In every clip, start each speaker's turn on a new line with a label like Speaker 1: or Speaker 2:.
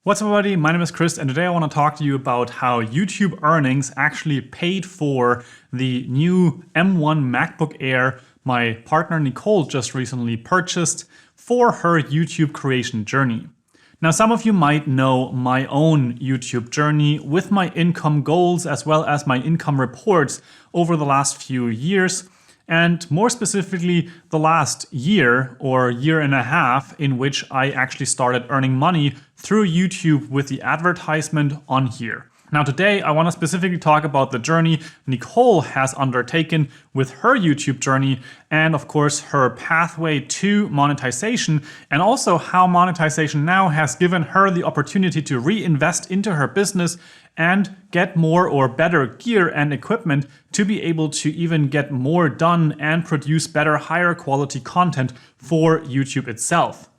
Speaker 1: What's up, everybody? My name is Chris, and today I want to talk to you about how YouTube earnings actually paid for the new M1 MacBook Air my partner Nicole just recently purchased for her YouTube creation journey. Now, some of you might know my own YouTube journey with my income goals as well as my income reports over the last few years. And more specifically, the last year or year and a half in which I actually started earning money through YouTube with the advertisement on here. Now today, I want to specifically talk about the journey Nicole has undertaken with her YouTube journey and of course her pathway to monetization, and also how monetization now has given her the opportunity to reinvest into her business and get more or better gear and equipment to be able to even get more done and produce better, higher quality content for YouTube itself.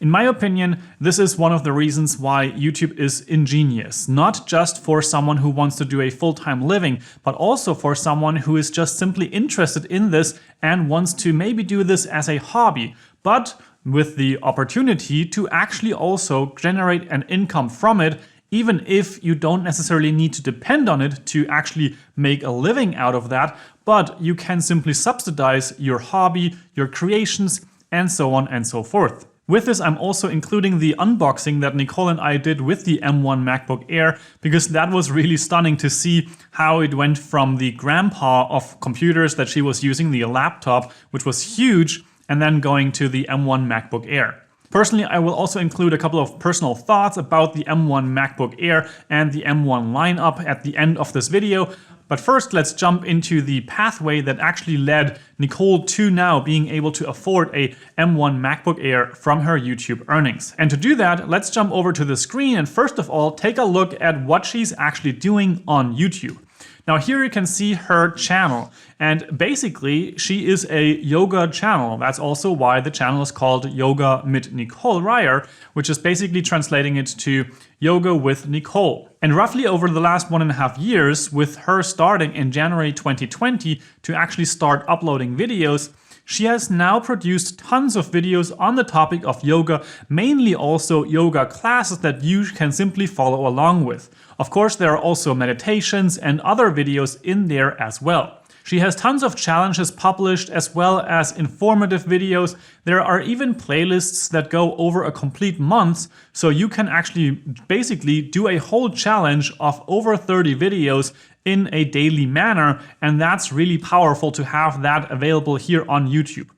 Speaker 1: In my opinion, this is one of the reasons why YouTube is ingenious, not just for someone who wants to do a full-time living, but also for someone who is just simply interested in this and wants to maybe do this as a hobby, but with the opportunity to actually also generate an income from it, even if you don't necessarily need to depend on it to actually make a living out of that, but you can simply subsidize your hobby, your creations, and so on and so forth. With this, I'm also including the unboxing that Nicole and I did with the M1 MacBook Air, because that was really stunning to see how it went from the grandpa of computers that she was using, the laptop, which was huge, and then going to the M1 MacBook Air. Personally, I will also include a couple of personal thoughts about the M1 MacBook Air and the M1 lineup at the end of this video. But first, let's jump into the pathway that actually led Nicole to now being able to afford a M1 MacBook Air from her YouTube earnings. And to do that, let's jump over to the screen and first of all, take a look at what she's actually doing on YouTube. Now here you can see her channel, and basically she is a yoga channel. That's also why the channel is called Yoga mit Nicole Ryer, which is basically translating it to Yoga with Nicole. And roughly over the last 1.5 years, with her starting in January 2020 to actually start uploading videos, she has now produced tons of videos on the topic of yoga, mainly also yoga classes that you can simply follow along with. Of course, there are also meditations and other videos in there as well. She has tons of challenges published as well as informative videos. There are even playlists that go over a complete month, so you can actually basically do a whole challenge of over 30 videos in a daily manner, and that's really powerful to have that available here on YouTube.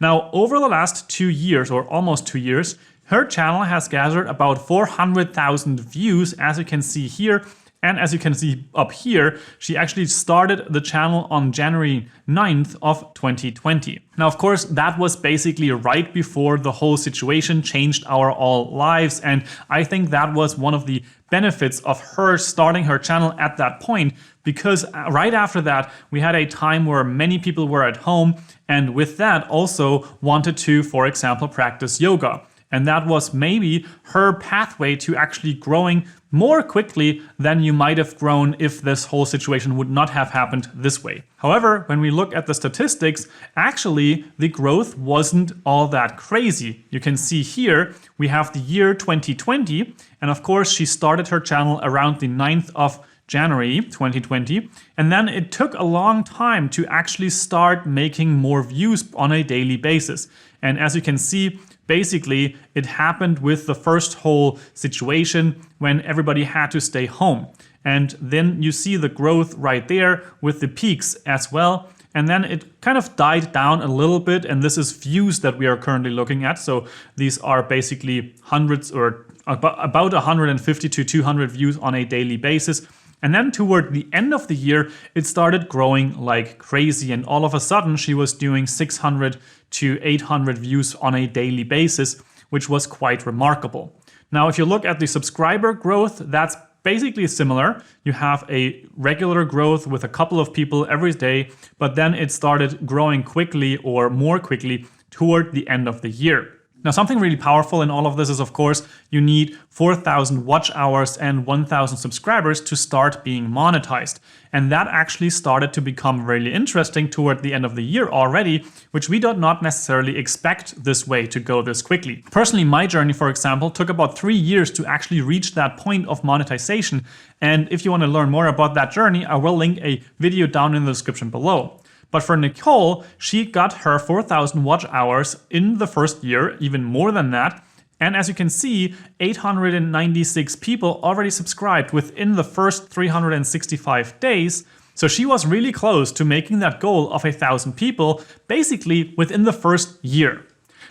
Speaker 1: Now, over the last 2 years, or almost 2 years, her channel has gathered about 400,000 views, as you can see here. And as you can see up here, she actually started the channel on January 9th of 2020. Now, of course, that was basically right before the whole situation changed our all lives. And I think that was one of the benefits of her starting her channel at that point, because right after that, we had a time where many people were at home and with that also wanted to, for example, practice yoga. And that was maybe her pathway to actually growing more quickly than you might have grown if this whole situation would not have happened this way. However, when we look at the statistics, actually the growth wasn't all that crazy. You can see here we have the year 2020, and of course she started her channel around the 9th of January 2020, and then it took a long time to actually start making more views on a daily basis. And as you can see, basically, it happened with the first whole situation when everybody had to stay home. And then you see the growth right there with the peaks as well. And then it kind of died down a little bit. And this is views that we are currently looking at. So these are basically hundreds or about 150 to 200 views on a daily basis. And then toward the end of the year, it started growing like crazy. And all of a sudden, she was doing 600 to 800 views on a daily basis, which was quite remarkable. Now, if you look at the subscriber growth, that's basically similar. You have a regular growth with a couple of people every day, but then it started growing quickly or more quickly toward the end of the year. Now, something really powerful in all of this is, of course, you need 4,000 watch hours and 1,000 subscribers to start being monetized. And that actually started to become really interesting toward the end of the year already, which we did not necessarily expect this way to go this quickly. Personally, my journey, for example, took about 3 years to actually reach that point of monetization. And if you want to learn more about that journey, I will link a video down in the description below. But for Nicole, she got her 4,000 watch hours in the first year, even more than that. And as you can see, 896 people already subscribed within the first 365 days. So she was really close to making that goal of 1,000 people, basically within the first year.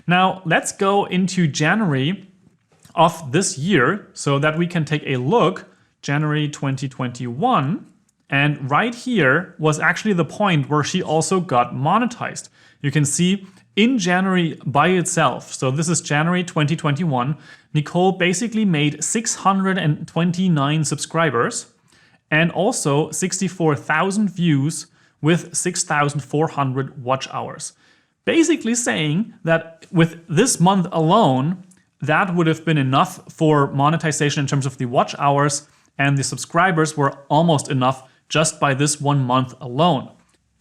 Speaker 1: Now let's go into January of this year so that we can take a look, January 2021. And right here was actually the point where she also got monetized. You can see in January by itself, so this is January 2021, Nicole basically made 629 subscribers and also 64,000 views with 6,400 watch hours. Basically saying that with this month alone, that would have been enough for monetization in terms of the watch hours, and the subscribers were almost enough just by this 1 month alone.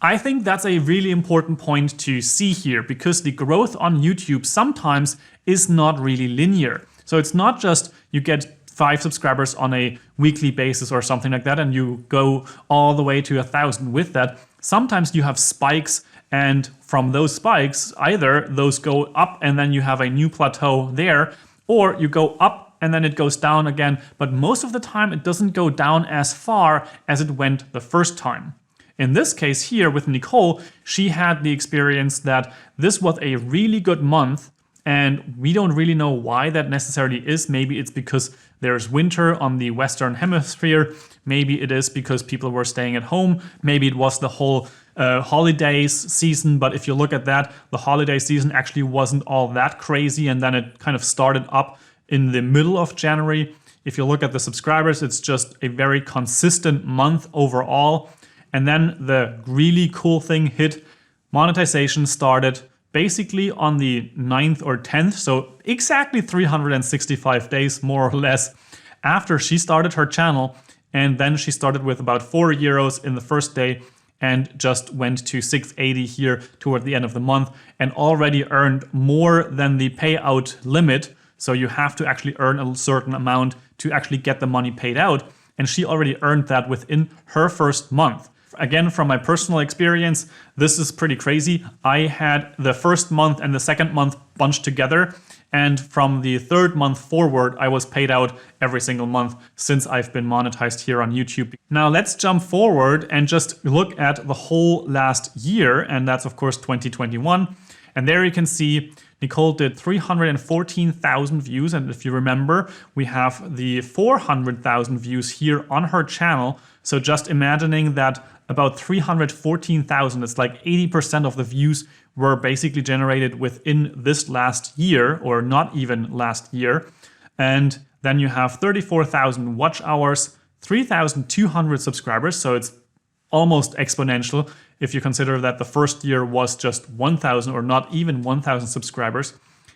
Speaker 1: I think that's a really important point to see here, because the growth on YouTube sometimes is not really linear. So it's not just you get 5 subscribers on a weekly basis or something like that and you go all the way to 1,000 with that. Sometimes you have spikes, and from those spikes, either those go up and then you have a new plateau there, or you go up and then it goes down again, but most of the time it doesn't go down as far as it went the first time. In this case here with Nicole, she had the experience that this was a really good month, and we don't really know why that necessarily is. Maybe it's because there's winter on the Western Hemisphere. Maybe it is because people were staying at home. Maybe it was the whole holidays season, but if you look at that, the holiday season actually wasn't all that crazy, and then it kind of started up in the middle of January. If you look at the subscribers, it's just a very consistent month overall. And then the really cool thing hit. Monetization started basically on the 9th or 10th, so exactly 365 days more or less after she started her channel. And then she started with about 4 euros in the first day and just went to 680 here toward the end of the month, and already earned more than the payout limit. So you have to actually earn a certain amount to actually get the money paid out. And she already earned that within her first month. Again, from my personal experience, this is pretty crazy. I had the first month and the second month bunched together. And from the third month forward, I was paid out every single month since I've been monetized here on YouTube. Now let's jump forward and just look at the whole last year. And that's of course 2021. And there you can see Nicole did 314,000 views. And if you remember, we have the 400,000 views here on her channel. So just imagining that about 314,000, it's like 80% of the views were basically generated within this last year, or not even last year. And then you have 34,000 watch hours, 3,200 subscribers. So it's almost exponential if you consider that the first year was just 1,000 or not even 1,000 subscribers.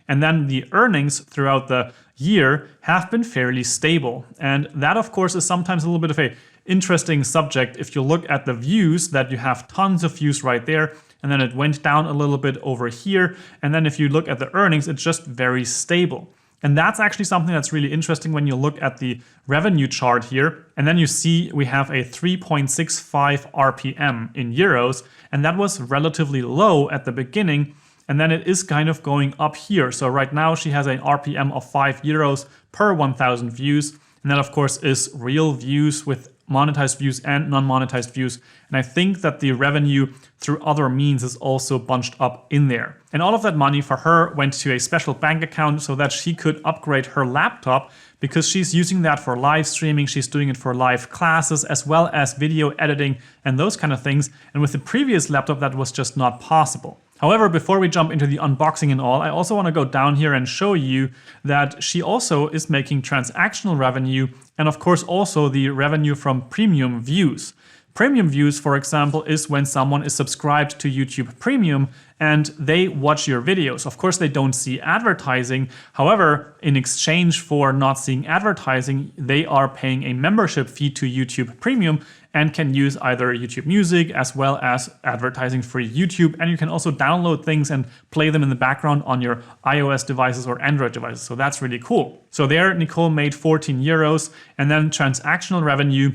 Speaker 1: And then the earnings throughout the year have been fairly stable. And that, of course, is sometimes a little bit of a interesting subject. If you look at the views, that you have tons of views right there, and then it went down a little bit over here. And then if you look at the earnings, it's just very stable. And that's actually something that's really interesting when you look at the revenue chart here. And then you see we have a 3.65 RPM in euros, and that was relatively low at the beginning. And then it is kind of going up here. So right now she has an RPM of 5 euros per 1,000 views. And that of course is real views with monetized views and non-monetized views. And I think that the revenue through other means is also bunched up in there. And all of that money for her went to a special bank account so that she could upgrade her laptop, because she's using that for live streaming. She's doing it for live classes as well as video editing and those kind of things. And with the previous laptop, that was just not possible. However, before we jump into the unboxing and all, I also want to go down here and show you that she also is making transactional revenue, and of course also the revenue from premium views. Premium views, for example, is when someone is subscribed to YouTube Premium and they watch your videos. Of course, they don't see advertising. However, in exchange for not seeing advertising, they are paying a membership fee to YouTube Premium and can use either YouTube Music as well as advertising-free YouTube. And you can also download things and play them in the background on your iOS devices or Android devices. So that's really cool. So there, Nicole made 14 euros. And then transactional revenue,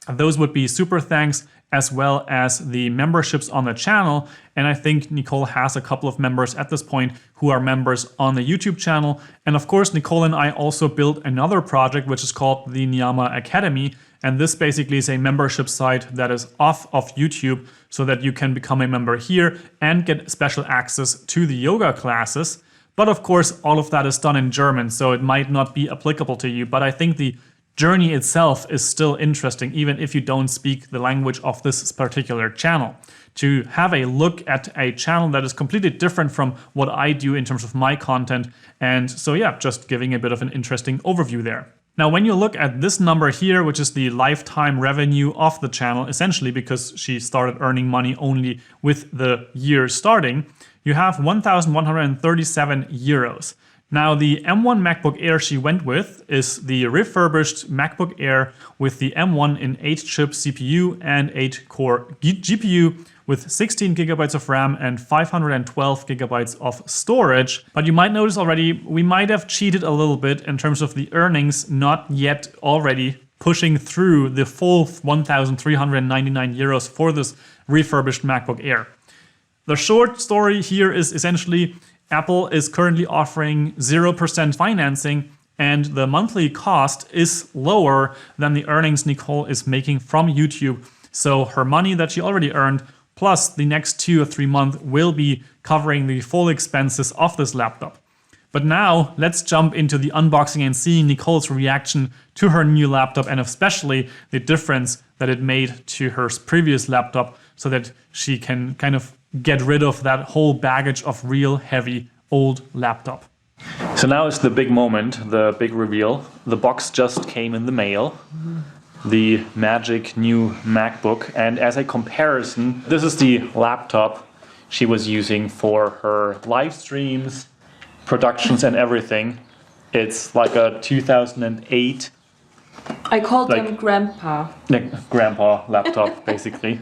Speaker 1: those would be super thanks as well as the memberships on the channel. And I think Nicole has a couple of members at this point who are members on the YouTube channel. And of course, Nicole and I also built another project, which is called the Niyama Academy. And this basically is a membership site that is off of YouTube so that you can become a member here and get special access to the yoga classes. But of course, all of that is done in German, so it might not be applicable to you. But I think the journey itself is still interesting, even if you don't speak the language of this particular channel. To have a look at a channel that is completely different from what I do in terms of my content. And so yeah, just giving a bit of an interesting overview there. Now, when you look at this number here, which is the lifetime revenue of the channel, essentially because she started earning money only with the year starting, you have 1,137 euros. Now, the M1 MacBook Air she went with is the refurbished MacBook Air with the M1 in 8-chip CPU and 8-core GPU with 16 gigabytes of RAM and 512 gigabytes of storage. But you might notice already, we might have cheated a little bit in terms of the earnings, not yet already pushing through the full 1,399 euros for this refurbished MacBook Air. The short story here is essentially Apple is currently offering 0% financing, and the monthly cost is lower than the earnings Nicole is making from YouTube. So her money that she already earned, plus the next 2 or 3 months, will be covering the full expenses of this laptop. But now let's jump into the unboxing and seeing Nicole's reaction to her new laptop, and especially the difference that it made to her previous laptop, so that she can kind of get rid of that whole baggage of real heavy old laptop. So now is the big moment, the big reveal. The box just came in the mail. The magic new MacBook. And as a comparison, this is the laptop she was using for her live streams, productions and everything. It's like a 2008.
Speaker 2: I called them Grandpa.
Speaker 1: Grandpa laptop, basically.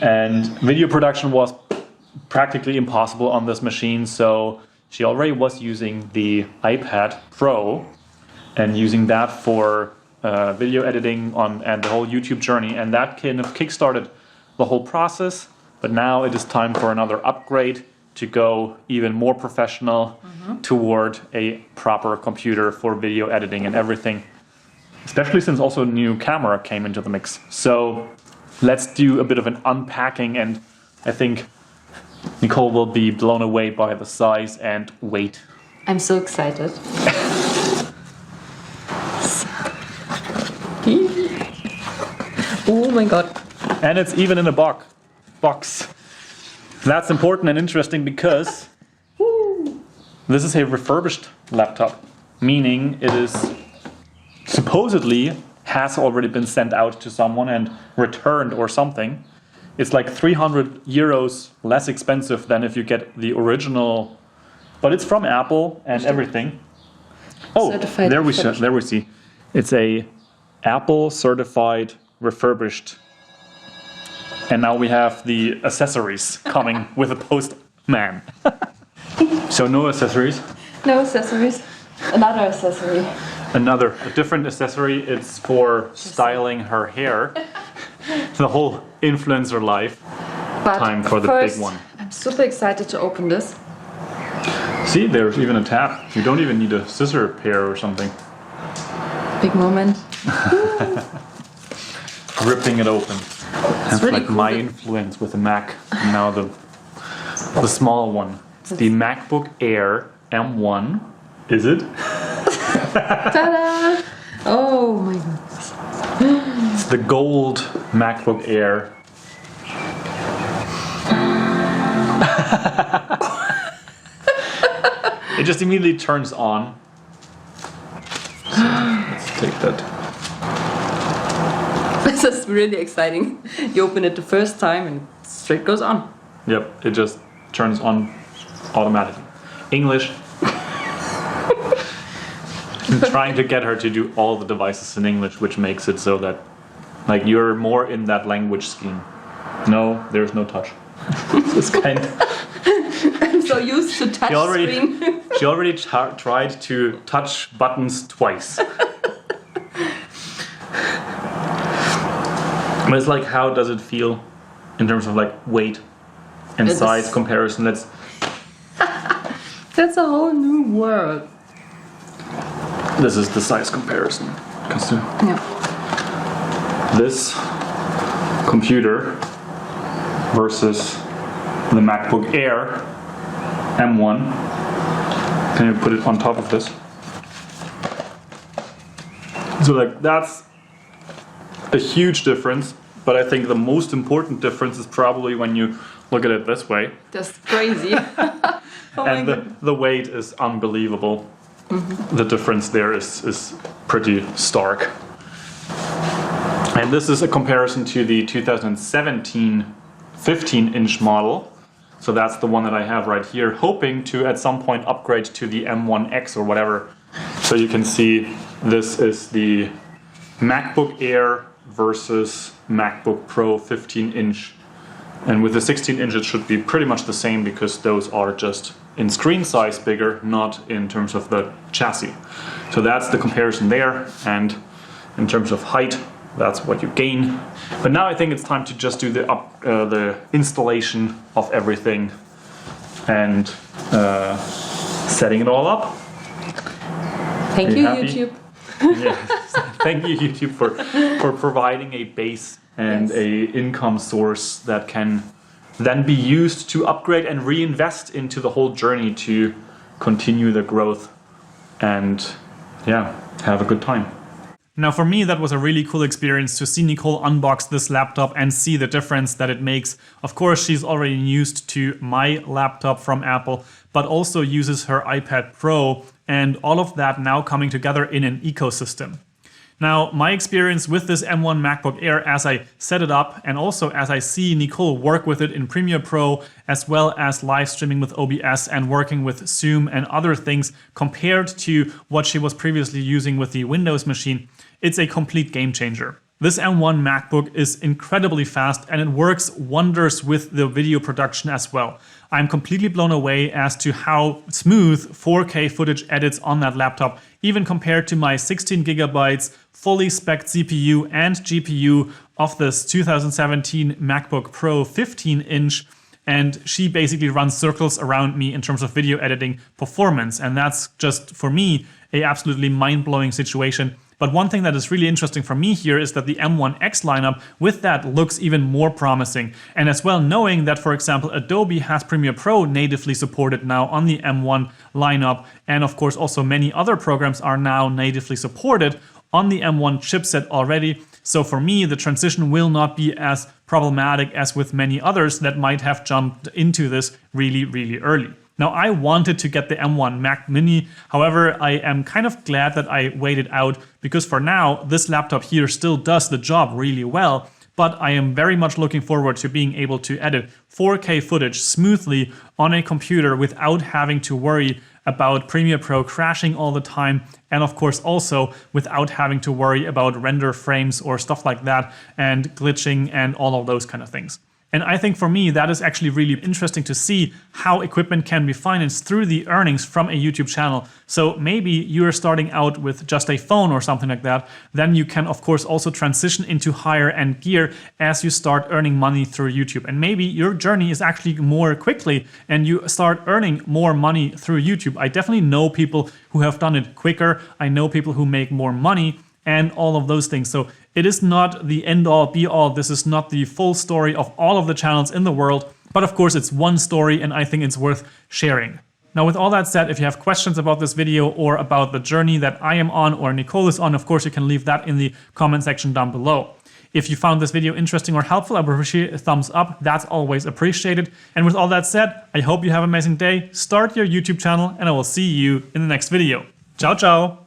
Speaker 1: And video production was practically impossible on this machine, so she already was using the iPad Pro and using that for video editing and the whole YouTube journey, and that kind of kickstarted the whole process. But now it is time for another upgrade to go even more professional toward a proper computer for video editing and everything, especially since also a new camera came into the mix. So let's do a bit of an unpacking, and I think Nicole will be blown away by the size and weight.
Speaker 2: I'm so excited. Oh my god.
Speaker 1: And it's even in a box. That's important and interesting because this is a refurbished laptop, meaning it is supposedly has already been sent out to someone and returned or something. It's like 300 euros less expensive than if you get the original, but it's from Apple and everything. Oh, there we see. It's a Apple certified refurbished. And now we have the accessories coming with a postman. So no accessories?
Speaker 2: No accessories. Another accessory.
Speaker 1: A different accessory. It's for styling her hair. The whole influencer life.
Speaker 2: But
Speaker 1: time for the
Speaker 2: first,
Speaker 1: big one.
Speaker 2: I'm super excited to open this.
Speaker 1: See, there's even a tab. You don't even need a scissor pair or something.
Speaker 2: Big moment.
Speaker 1: Ripping it open. That's
Speaker 2: really
Speaker 1: like
Speaker 2: cool.
Speaker 1: my influence with the Mac. And now the small one. It's the MacBook Air M1. Is it?
Speaker 2: Ta-da! Oh my goodness.
Speaker 1: It's the gold MacBook Air. It just immediately turns on. So let's take that.
Speaker 2: This is really exciting. You open it the first time and straight goes on.
Speaker 1: Yep, it just turns on automatically. English. I'm trying to get her to do all the devices in English, which makes it so that like you're more in that language scheme. No, there's no touch. It's kind of...
Speaker 2: I'm so used to touch screen.
Speaker 1: She already tried to touch buttons twice. But it's like, how does it feel in terms of like weight and size comparison?
Speaker 2: That's a whole new world.
Speaker 1: This is the size comparison.
Speaker 2: Yeah.
Speaker 1: This computer versus the MacBook Air M1. Can you put it on top of this? So like that's a huge difference, but I think the most important difference is probably when you look at it this way.
Speaker 2: That's crazy.
Speaker 1: And the weight is unbelievable. Mm-hmm. The difference there is pretty stark. And this is a comparison to the 2017 15-inch model. So that's the one that I have right here, hoping to at some point upgrade to the M1X or whatever. So you can see this is the MacBook Air versus MacBook Pro 15-inch. And with the 16-inch it should be pretty much the same because those are just in screen size bigger, not in terms of the chassis. So that's the comparison there, and in terms of height, that's what you gain. But now I think it's time to just do the installation of everything and setting it all up.
Speaker 2: Thank you, YouTube.
Speaker 1: Yeah. Thank you, YouTube, for providing a base and a income source that can then be used to upgrade and reinvest into the whole journey to continue the growth and have a good time. Now for me that was a really cool experience to see Nicole unbox this laptop and see the difference that it makes. Of course she's already used to my laptop from Apple, but also uses her iPad Pro, and all of that now coming together in an ecosystem. Now, my experience with this M1 MacBook Air as I set it up and also as I see Nicole work with it in Premiere Pro, as well as live streaming with OBS and working with Zoom and other things compared to what she was previously using with the Windows machine, it's a complete game changer. This M1 MacBook is incredibly fast and it works wonders with the video production as well. I'm completely blown away as to how smooth 4K footage edits on that laptop, even compared to my 16 gigabytes fully spec'd CPU and GPU of this 2017 MacBook Pro 15-inch. And she basically runs circles around me in terms of video editing performance. And that's just, for me, a absolutely mind-blowing situation. But one thing that is really interesting for me here is that the M1X lineup with that looks even more promising. And as well, knowing that, for example, Adobe has Premiere Pro natively supported now on the M1 lineup, and of course also many other programs are now natively supported on the M1 chipset already. So for me, the transition will not be as problematic as with many others that might have jumped into this really, really early. Now, I wanted to get the M1 Mac Mini. However, I am kind of glad that I waited out because for now, this laptop here still does the job really well. But I am very much looking forward to being able to edit 4K footage smoothly on a computer without having to worry about Premiere Pro crashing all the time, and of course also without having to worry about render frames or stuff like that and glitching and all of those kind of things. And I think for me, that is actually really interesting to see how equipment can be financed through the earnings from a YouTube channel. So maybe you're starting out with just a phone or something like that. Then you can, of course, also transition into higher end gear as you start earning money through YouTube. And maybe your journey is actually more quickly and you start earning more money through YouTube. I definitely know people who have done it quicker. I know people who make more money and all of those things. So it is not the end all be all. This is not the full story of all of the channels in the world, but of course it's one story and I think it's worth sharing. Now with all that said, if you have questions about this video or about the journey that I am on or Nicole is on, of course you can leave that in the comment section down below. If you found this video interesting or helpful, I would appreciate a thumbs up. That's always appreciated. And with all that said, I hope you have an amazing day. Start your YouTube channel and I will see you in the next video. Ciao, ciao.